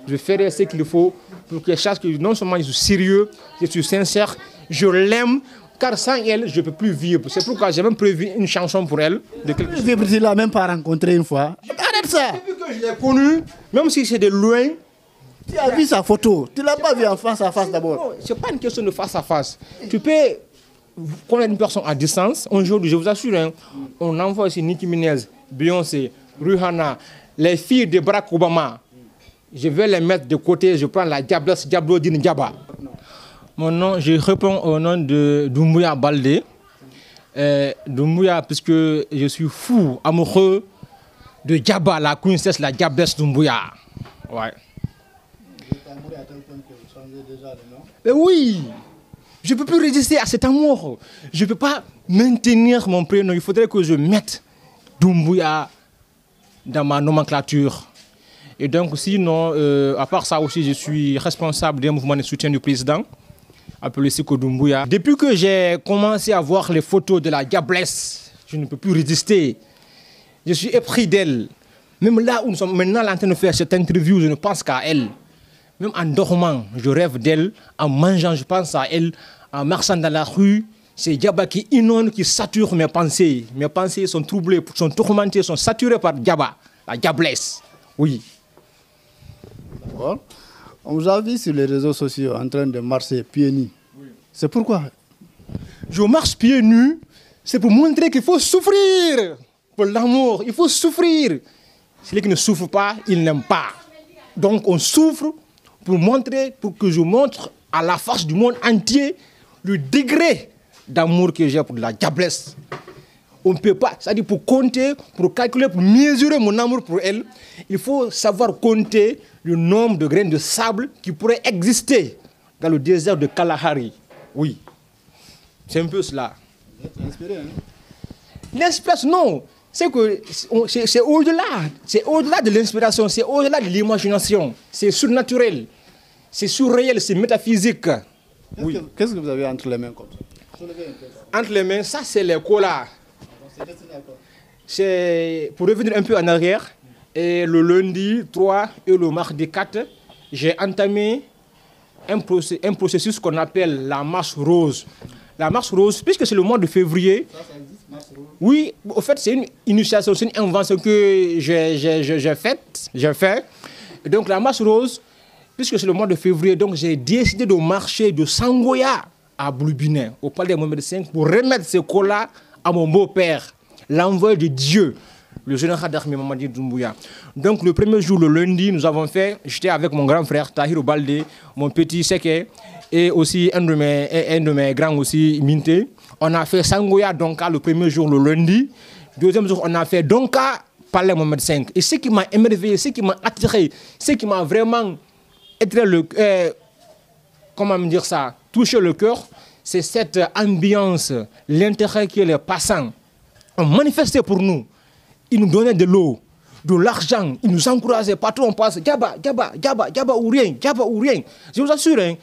Je ferai ce qu'il faut pour que sache que non seulement je suis sérieux, je suis sincère, je l'aime, car sans elle, je ne peux plus vivre. C'est pourquoi j'ai même prévu une chanson pour elle. Tu ne l'as même pas rencontré une fois. Arrête ça. Depuis que je l'ai connue, même si c'est de loin. Tu as vu sa photo. Tu ne l'as pas vu en face à face d'abord. Ce n'est pas une question de face à face. Tu peux connaître une personne à distance. Aujourd'hui, je vous assure, hein, on envoie aussi Nicki Minaj, Beyoncé, Rihanna, les filles de Barack Obama. Je vais les mettre de côté, je prends la Diablesse Diablodine Diaba. Mon nom, je réponds au nom de Doumbouya Baldé. Doumbouya, puisque je suis fou, amoureux de Diaba, la princesse, la Diablesse Doumbouya. Ouais. Vous êtes amoureux à tel point que vous changez déjà le nom? Mais oui, je ne peux plus résister à cet amour. Je ne peux pas maintenir mon prénom. Il faudrait que je mette Doumbouya dans ma nomenclature. Et donc, sinon, à part ça aussi, je suis responsable d'un mouvement de soutien du président, appelé Siko Doumbouya. Depuis que j'ai commencé à voir les photos de la Diablesse, je ne peux plus résister. Je suis épris d'elle. Même là où nous sommes maintenant en train de faire cette interview, je ne pense qu'à elle. Même en dormant, je rêve d'elle. En mangeant, je pense à elle. En marchant dans la rue, c'est Diaba qui inonde, qui sature mes pensées. Mes pensées sont troublées, sont tourmentées, sont saturées par Diaba, la Diablesse. Oui. On vous a vu sur les réseaux sociaux en train de marcher pieds nus. Oui. C'est pourquoi? Je marche pieds nus, c'est pour montrer qu'il faut souffrir pour l'amour. Il faut souffrir. Celui qui ne souffre pas, il n'aime pas. Donc on souffre pour montrer, pour que je montre à la face du monde entier le degré d'amour que j'ai pour la Diablesse. On ne peut pas, c'est-à-dire pour compter, pour calculer, pour mesurer mon amour pour elle, il faut savoir compter le nombre de grains de sable qui pourraient exister dans le désert de Kalahari. Oui, c'est un peu cela. Vous êtes inspiré, hein? L'inspiration, non, c'est que c'est au-delà de l'inspiration, c'est au-delà de l'imagination, c'est surnaturel, c'est surréel, c'est métaphysique. Oui. Qu'est-ce que vous avez entre les mains comme ça? Entre les mains, ça c'est les colas. C'est pour revenir un peu en arrière. Et le lundi 3 et le mardi 4, j'ai entamé un processus qu'on appelle la marche rose. La marche rose, puisque c'est le mois de février. Ça existe, marche rose? Oui, au fait, c'est une initiation, c'est une invention que j'ai faite. Et donc la marche rose, puisque c'est le mois de février, donc j'ai décidé de marcher de Sangoya à Boulbinet, au palais Mohamed V, pour remettre ce colas à mon beau-père, l'envoyé de Dieu, le général d'armée Mamadi Doumbouya. Donc le premier jour, le lundi, nous avons fait, j'étais avec mon grand frère Tahirou Baldé, mon petit Seke, et aussi un de mes grands aussi, Minté. On a fait Sangoya Donka le premier jour, le lundi. Deuxième jour, on a fait Donka, Palais Mohamed V. Et ce qui m'a émerveillé, ce qui m'a attiré, ce qui m'a vraiment touché le cœur, c'est cette ambiance, l'intérêt que les passants ont manifesté pour nous. Ils nous donnaient de l'eau, de l'argent, ils nous encourageaient. Partout on passe, Diaba, Diaba, Diaba, Diaba ou rien, Diaba ou rien. Je vous assure, hein,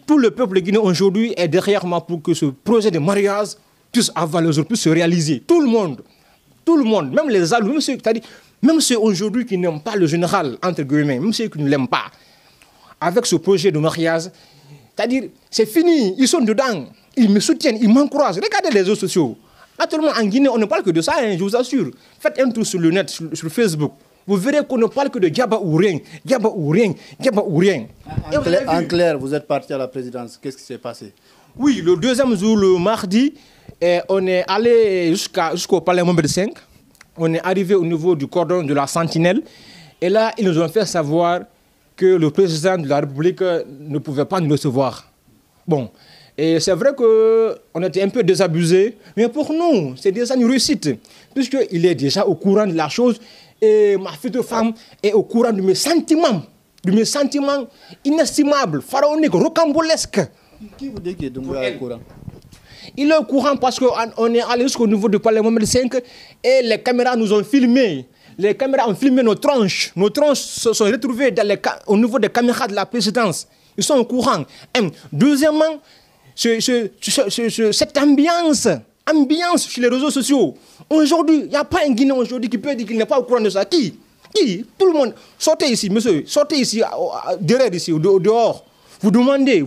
tout le peuple guinéen aujourd'hui est derrière moi pour que ce projet de mariage puisse avoir le jour, puisse se réaliser. Tout le monde, même les alous, même ceux aujourd'hui qui n'aiment pas le général, entre guillemets, même ceux qui ne l'aiment pas, avec ce projet de mariage, c'est-à-dire, c'est fini, ils sont dedans, ils me soutiennent, ils m'encouragent. Regardez les réseaux sociaux. Actuellement, en Guinée, on ne parle que de ça, hein, je vous assure. Faites un tour sur le net, sur Facebook. Vous verrez qu'on ne parle que de Diaba ou rien, Diaba ou rien, Diaba ou rien. En clair, vous êtes parti à la présidence. Qu'est-ce qui s'est passé? Oui, le deuxième jour, le mardi, on est allé jusqu'au palais Mohamed V. On est arrivé au niveau du cordon de la Sentinelle. Et là, ils nous ont fait savoir que le président de la République ne pouvait pas nous recevoir. Bon, et c'est vrai qu'on était un peu désabusés, mais pour nous, c'est déjà une réussite, puisqu'il est déjà au courant de la chose, et ma future femme est au courant de mes sentiments inestimables, pharaoniques, rocambolesques. Qui vous dit qu'il est au courant? Il est au courant parce qu'on est allé jusqu'au niveau du palais Mohamed V et les caméras nous ont filmés. Les caméras ont filmé nos tronches. Nos tronches se sont retrouvées au niveau des caméras de la présidence. Ils sont au courant. Deuxièmement, cette ambiance sur les réseaux sociaux. Aujourd'hui, il n'y a pas un Guinéen aujourd'hui qui peut dire qu'il n'est pas au courant de ça. Qui Qui? Tout le monde. Sortez ici, monsieur. Sortez ici, derrière ici, dehors. Vous demandez,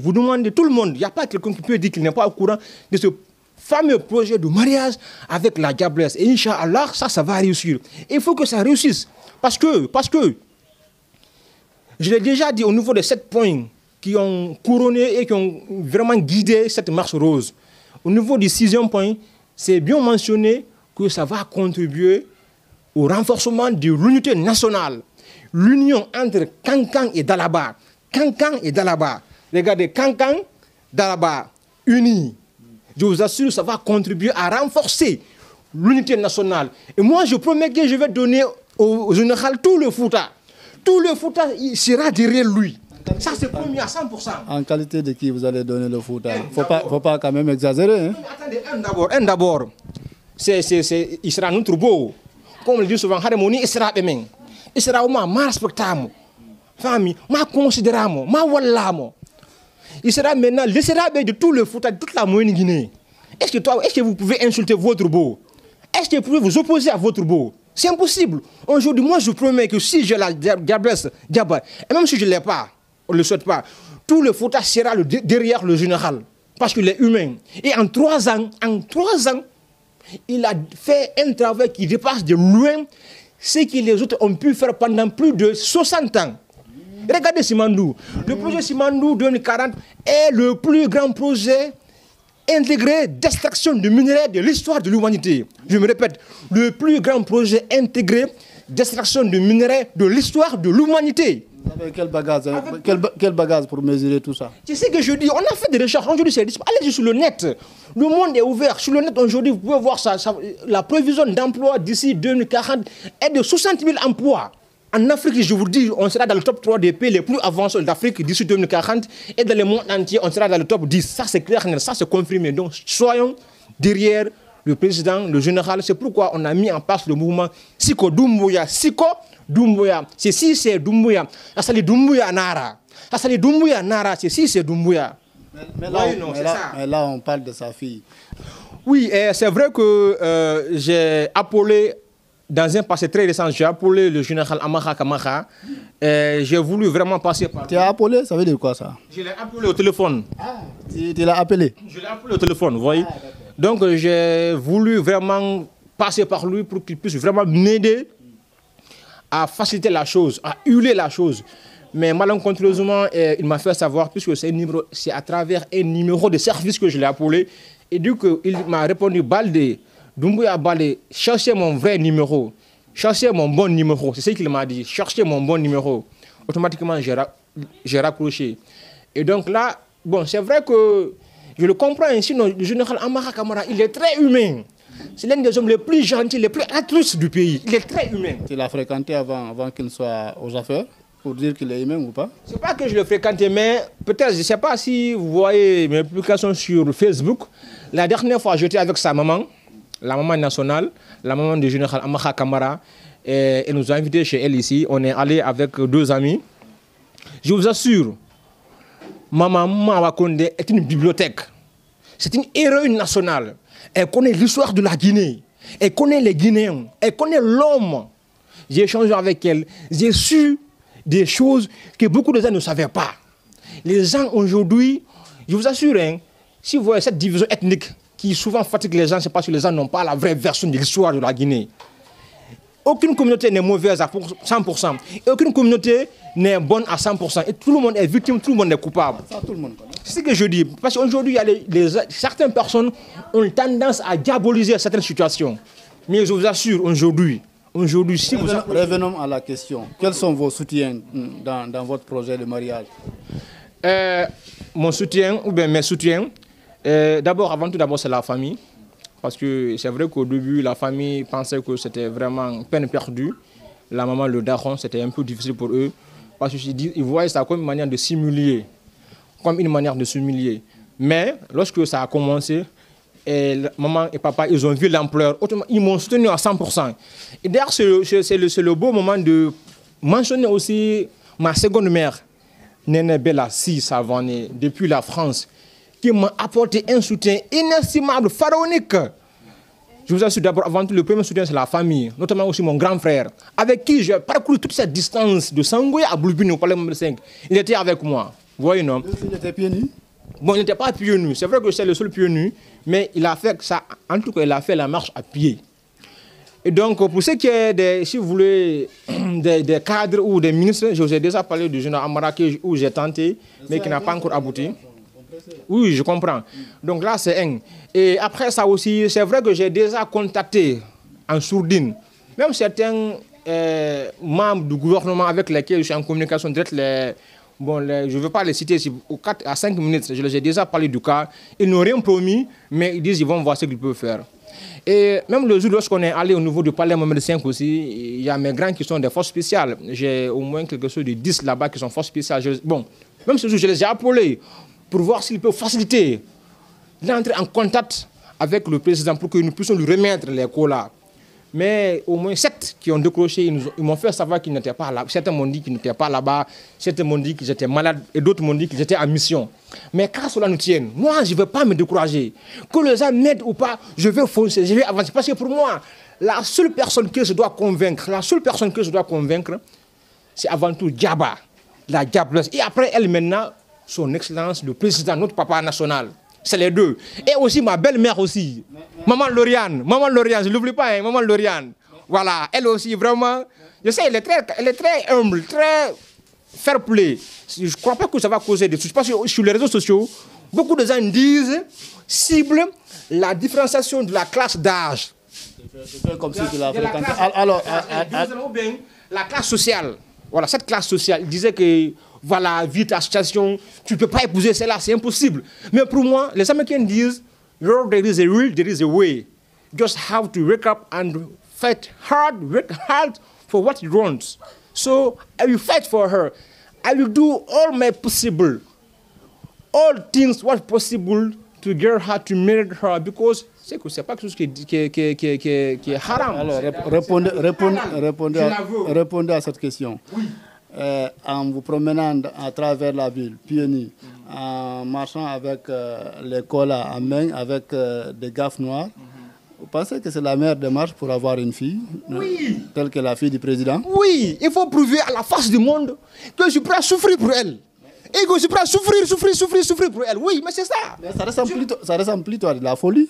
tout le monde. Il n'y a pas quelqu'un qui peut dire qu'il n'est pas au courant de ce fameux projet de mariage avec la diablesse. Et Inch'Allah, ça va réussir. Il faut que ça réussisse. Parce que, je l'ai déjà dit au niveau de 7 points qui ont couronné et qui ont vraiment guidé cette marche rose. Au niveau du 6e point, c'est bien mentionné que ça va contribuer au renforcement de l'unité nationale. L'union entre Kankan et Dalaba. Kankan et Dalaba. Regardez, Kankan, Dalaba, unis. Je vous assure, ça va contribuer à renforcer l'unité nationale. Et moi, je promets que je vais donner au général tout le Fouta. Tout le Fouta il sera derrière lui. Ça, c'est promis à 100%. En qualité de qui vous allez donner le Fouta? Faut pas quand même exagérer. Hein? Attendez, un d'abord. Il sera notre beau. Comme le dit souvent, il sera aimé. Il sera au moins respectable. Famille, considérable, wallamo. Il sera maintenant le sérabé de tout le Fouta, de toute la moyenne Guinée. Est-ce que vous pouvez insulter votre beau? Est-ce que vous pouvez vous opposer à votre beau? C'est impossible. Aujourd'hui, moi, je promets que si j'ai la diablesse, et même si je ne l'ai pas, on ne le souhaite pas, tout le Fouta sera derrière le général. Parce qu'il est humain. Et en 3 ans, il a fait un travail qui dépasse de loin ce que les autres ont pu faire pendant plus de 60 ans. Regardez Simandou. Le projet Simandou 2040 est le plus grand projet intégré d'extraction de minerais de l'histoire de l'humanité. Je me répète, le plus grand projet intégré d'extraction de minerais de l'histoire de l'humanité. Vous avez quel bagage pour mesurer tout ça? C'est ce que je dis. On a fait des recherches. Aujourd'hui, allez sur le net. Le monde est ouvert. Sur le net, aujourd'hui, vous pouvez voir ça. La prévision d'emploi d'ici 2040 est de 60 000 emplois. En Afrique, je vous dis, on sera dans le top 3 des pays les plus avancés d'Afrique d'ici 2040. Et dans le monde entier, on sera dans le top 10. Ça, c'est clair, ça, c'est confirmé. Donc, soyons derrière le président, le général. C'est pourquoi on a mis en place le mouvement Siko Doumbouya. Siko Doumbouya. C'est si c'est Doumbouya. Ça, c'est Doumbouya Nara. Ça, c'est Doumbouya Nara. C'est si c'est Doumbouya. Mais là, on parle de sa fille. Oui, c'est vrai que j'ai appelé, dans un passé très récent, j'ai appelé le général Amara Kamara. J'ai voulu vraiment passer par... Tu as appelé? Ça veut dire quoi ça? Je l'ai appelé au téléphone. Ah, tu l'as appelé? Je l'ai appelé au téléphone, vous voyez. Donc j'ai voulu vraiment passer par lui pour qu'il puisse vraiment m'aider à faciliter la chose, à huiler la chose. Mais malencontreusement, il m'a fait savoir, puisque c'est à travers un numéro de service que je l'ai appelé. Et du coup, il m'a répondu, Baldé, Doumbouya Baldé, cherchez mon vrai numéro, cherchez mon bon numéro. C'est ce qu'il m'a dit, cherchez mon bon numéro. Automatiquement, j'ai raccroché. Et donc là, bon, c'est vrai que je le comprends ainsi, le général Amara Kamara, il est très humain. C'est l'un des hommes les plus gentils, les plus altruistes du pays. Il est très humain. Tu l'as fréquenté avant qu'il soit aux affaires, pour dire qu'il est humain ou pas? C'est pas que je le fréquentais, mais peut-être, je ne sais pas si vous voyez mes publications sur Facebook. La dernière fois, j'étais avec sa maman, la maman nationale, la maman du général Amara Kamara. Et elle nous a invités chez elle ici. On est allé avec 2 amis. Je vous assure, Maman Mawakonde est une bibliothèque. C'est une héroïne nationale. Elle connaît l'histoire de la Guinée. Elle connaît les Guinéens. Elle connaît l'homme. J'ai échangé avec elle. J'ai su des choses que beaucoup de gens ne savaient pas. Les gens aujourd'hui, je vous assure, hein, si vous voyez cette division ethnique qui souvent fatigue les gens, c'est parce que les gens n'ont pas la vraie version de l'histoire de la Guinée. Aucune communauté n'est mauvaise à 100%. Et aucune communauté n'est bonne à 100%. Et tout le monde est victime, tout le monde est coupable. Ça, tout le monde connaît. C'est ce que je dis. Parce qu'aujourd'hui, certaines personnes ont tendance à diaboliser certaines situations. Mais je vous assure, aujourd'hui, si vous... Revenons à la question. Quels sont vos soutiens dans votre projet de mariage? Mon soutien, ou bien mes soutiens, avant tout, c'est la famille. Parce que c'est vrai qu'au début, la famille pensait que c'était vraiment peine perdue. La maman, le daron, c'était un peu difficile pour eux. Parce qu'ils voyaient ça comme une manière de s'humilier. Mais lorsque ça a commencé, maman et papa, ils ont vu l'ampleur. Ils m'ont soutenu à 100%. Et d'ailleurs, c'est le beau moment de mentionner aussi ma seconde mère, Néné Bella Si Savané, depuis la France, qui m'a apporté un soutien inestimable, pharaonique. Je vous assure, d'abord, avant tout, le premier soutien, c'est la famille, notamment aussi mon grand frère, avec qui j'ai parcouru toute cette distance de Sangoya à Boulbine, au Palais Mohamed V. Il était avec moi. Vous voyez, non? Il était pieds nus? Bon, il n'était pas pieds nus. C'est vrai que c'est le seul pied nu, mais il a fait ça. En tout cas, il a fait la marche à pied. Et donc, pour ce qui est des, si vous voulez, des cadres ou des ministres, je vous ai déjà parlé du général Amara où j'ai tenté, mais qui n'a pas encore abouti. Oui, je comprends. Donc là, c'est un. Et après ça aussi, c'est vrai que j'ai déjà contacté en sourdine, même certains membres du gouvernement avec lesquels je suis en communication directe, je ne veux pas les citer ici, aux 4 à 5 minutes, je les ai déjà parlé du cas. Ils n'ont rien promis, mais ils disent qu'ils vont voir ce qu'ils peuvent faire. Et même le jour lorsqu'on est allé au niveau du palais Mohamed V aussi, il y a mes grands qui sont des forces spéciales. J'ai au moins quelque chose de 10 là-bas qui sont forces spéciales. Bon, même ce jour, je les ai appelés pour voir s'ils peuvent faciliter l'entrée en contact avec le président pour que nous puissions lui remettre les colas. Mais au moins 7 qui ont décroché, ils m'ont fait savoir qu'ils n'étaient pas là. Certains m'ont dit qu'ils n'étaient pas là-bas, certains m'ont dit qu'ils étaient malades et d'autres m'ont dit qu'ils étaient en mission. Mais quand cela nous tienne, moi je ne vais pas me décourager. Que les gens m'aident ou pas, je vais foncer, je vais avancer. Parce que pour moi, la seule personne que je dois convaincre, c'est avant tout Djaba, la diablesse. Et après elle maintenant, son Excellence, le président, notre papa national. C'est les deux. Et aussi ma belle-mère aussi. Maman Lauriane, je ne l'oublie pas, hein, Maman Lauriane. Voilà, elle aussi, vraiment. Je sais, elle est très humble, très fair play. Je ne crois pas que ça va causer des soucis. Parce que sur les réseaux sociaux, beaucoup de gens disent, ciblent la différenciation de la classe d'âge. C'est comme si tu l'as fréquenté. Alors, la classe sociale. Voilà, cette classe sociale, il disait que, voilà, vite association, tu ne peux pas épouser celle-là, c'est impossible. Mais pour moi, les Américains disent, there is a will, there is a way. Just have to wake up and fight hard, work hard for what you want. So, I will fight for her. I will do all my possible, all things what possible to get her, to marry her, because c'est que c'est pas quelque chose qui est haram. Alors, répondez à cette question. Oui. En vous promenant à travers la ville, pieds nus, en marchant avec les colas à main, avec des gaffes noires, vous pensez que c'est la meilleure démarche pour avoir une fille, oui, telle que la fille du président? Oui, il faut prouver à la face du monde que je suis prêt à souffrir pour elle. Et que je suis prêt à souffrir pour elle. Oui, mais c'est ça. Mais ça ressemble plutôt à de la folie.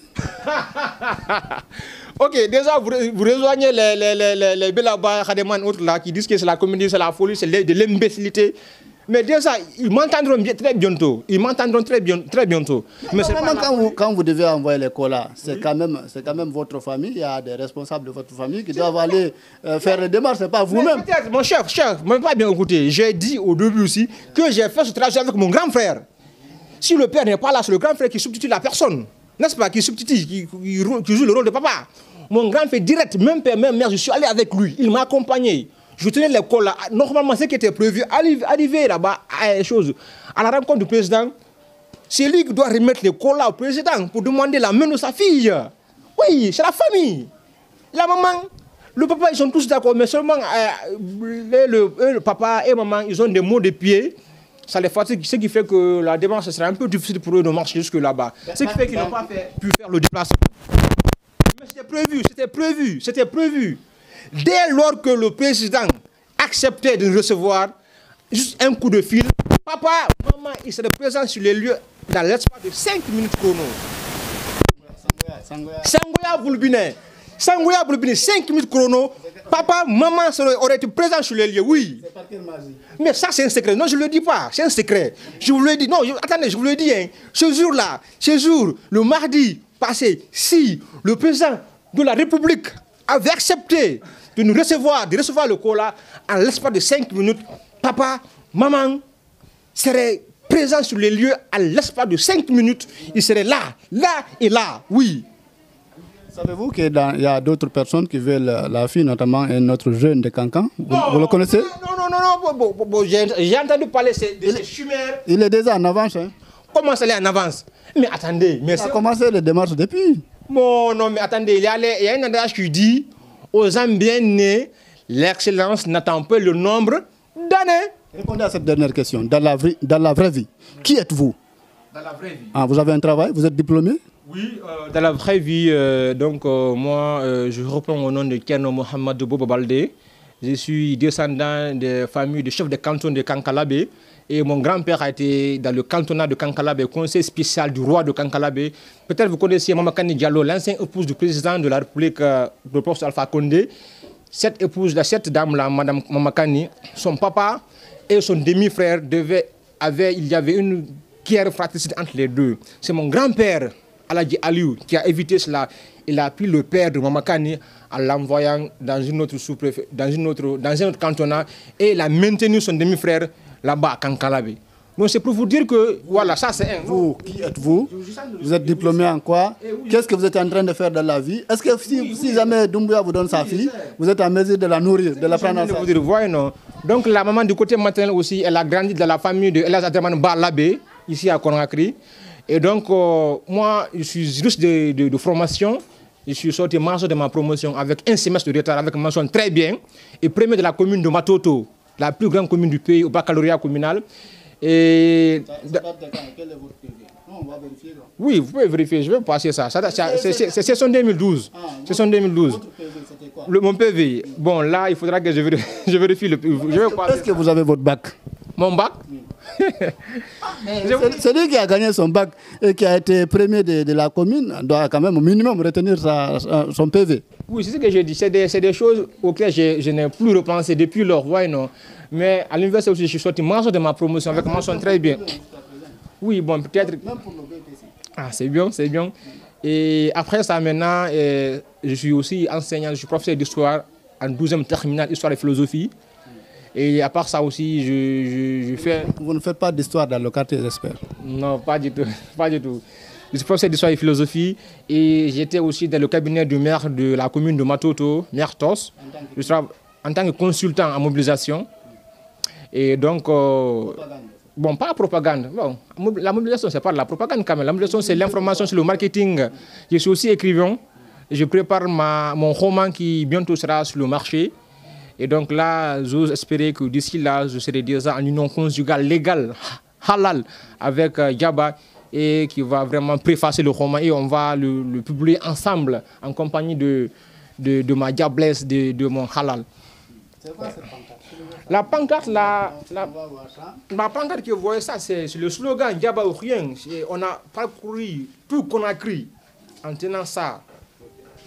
Ok, déjà, vous rejoignez les Belaba, Khademan, autres là, qui disent que c'est la comédie, c'est la folie, c'est de l'imbécilité. Mais déjà, ils m'entendront très bientôt. Très bientôt. Mais quand vous devez envoyer les colas, c'est quand même votre famille. Il y a des responsables de votre famille qui doivent aller faire les démarches, c'est pas vous-même. Peut-être, mon chef, vous m'avez pas bien écouté. J'ai dit au début aussi que j'ai fait ce travail avec mon grand frère. Si le père n'est pas là, c'est le grand frère qui substitue la personne. N'est-ce pas? Qui substitue, qui joue le rôle de papa. Mon grand frère direct, même père, même mère, je suis allé avec lui. Il m'a accompagné. Je tenais les colas. Normalement, ce qui était prévu, arriver là-bas à la rencontre du président, c'est lui qui doit remettre les colas au président pour demander la main de sa fille. Oui, c'est la famille. La maman, le papa, ils sont tous d'accord, mais seulement le papa et maman, ils ont des maux de pied. Ça les fatigue, ce qui fait que la démarche sera un peu difficile pour eux de marcher jusque là-bas. Ce qui fait qu'ils n'ont pas pu faire le déplacement. Mais c'était prévu. Dès lors que le président acceptait de nous recevoir, juste un coup de fil, papa, maman, il serait présent sur les lieux dans l'espace de 5 minutes chrono. Sangoya Boulbine, 5 minutes chrono, papa, maman auraient été présents sur les lieux, oui. C'est par quelle magie? Mais ça, c'est un secret. Non, je ne le dis pas, c'est un secret. Je vous le dis, non, attendez, je vous le dis, hein. Ce jour-là, le mardi passé, si le président de la République avait accepté de nous recevoir, le cola en l'espace de 5 minutes, papa, maman seraient présents sur les lieux en l'espace de 5 minutes. Ils seraient là et là, oui. Savez-vous qu'il y a d'autres personnes qui veulent la fille, notamment un autre jeune de Cancan? Vous le connaissez? Non, j'ai entendu parler de ces chimères. Il est déjà en avance. Hein? Comment ça est en avance? Mais attendez, il a commencé les démarches depuis. Bon, non, mais attendez, il y a un adage qui dit aux hommes bien nés, l'excellence n'attend pas le nombre d'années. Répondez à cette dernière question. Dans la vraie vie, qui êtes-vous? Dans la vraie vie. Ah, vous avez un travail? Vous êtes diplômé? Oui, dans la vraie vie, moi, je reprends au nom de Kerno Mohamed Bobo Baldé. Je suis descendant des familles de chefs de canton de Kankalabé. Et mon grand-père a été dans le cantonat de Kankalabé, conseiller spécial du roi de Kankalabé. Peut-être vous connaissez Mamakani Diallo, l'ancienne épouse du président de la République, le professeur Alpha Condé. Cette épouse-là, cette dame-là, Madame Mamakani, son papa et son demi-frère il y avait une guerre fratricide entre les deux. C'est mon grand-père, Aladji Aliou, qui a évité cela. Il a pris le père de Mamakani en l'envoyant dans une autre dans un autre cantonat et il a maintenu son demi-frère là-bas à Kankalabé. Donc c'est pour vous dire que, voilà, ça c'est un... Vous, qui êtes-vous? Vous êtes diplômé en quoi? Qu'est-ce que vous êtes en train de faire dans la vie? Est-ce que si jamais Doumbouya vous donne sa fille, vous êtes en mesure de la nourrir, de la prendre en charge? Voyez, non. Donc la maman du côté maternel aussi, elle a grandi dans la famille de Elas Adraman Barlabé, ici à Conakry. Et donc, moi, je suis juste de formation. Je suis sorti major de ma promotion avec un semestre de retard, avec une mention très bien. Et premier de la commune de Matoto, la plus grande commune du pays, au baccalauréat communal. Et... Quel est votre PV? Non, on va vérifier. Oui, vous pouvez vérifier, je vais passer ça. C'est son 2012. C'est son 2012. Votre PV, c'était quoi? Mon PV, bon là, il faudra que je vérifie le PV. Est-ce que vous avez votre bac? Mon bac? Celui qui a gagné son bac et qui a été premier de la commune doit quand même au minimum retenir son PV. Oui, c'est ce que j'ai dit. C'est des choses auxquelles je n'ai plus repensé depuis lors. Ouais, non. Mais à l'université aussi, je suis sorti major de ma promotion avec mention très bien. Oui, bon, peut-être... Même pour le BPC. Ah, c'est bien, c'est bien. Et après ça, maintenant, je suis aussi enseignant, je suis professeur d'histoire en 12e terminale, histoire et philosophie. Et à part ça aussi, je fais... Vous ne faites pas d'histoire dans le quartier, j'espère? Non, pas du tout. Pas du tout. Je suis professeur d'histoire et philosophie et j'étais aussi dans le cabinet du maire de la commune de Matoto, maire Tos. Je travaille en tant que consultant en mobilisation. Et donc, bon, pas la propagande. Bon, la mobilisation, c'est pas de la propagande quand même. La mobilisation, c'est l'information sur le marketing. Je suis aussi écrivain. Je prépare mon roman qui bientôt sera sur le marché. Et donc là, j'ose espérer que d'ici là, je serai déjà en union conjugale légale, halal, avec Diaba, et qui va vraiment préfacer le roman. Et on va le publier ensemble, en compagnie de ma diablesse, de mon halal. C'est quoi cette pancarte? La pancarte, la pancarte que vous voyez, ça, c'est le slogan Diaba ou rien. On a parcouru tout Conakry en tenant ça.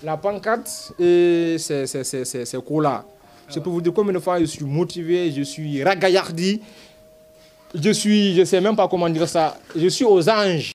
La pancarte, c'est quoi? C'est pour vous dire combien de fois je suis motivé, je suis ragaillardi, je ne sais même pas comment dire ça, je suis aux anges.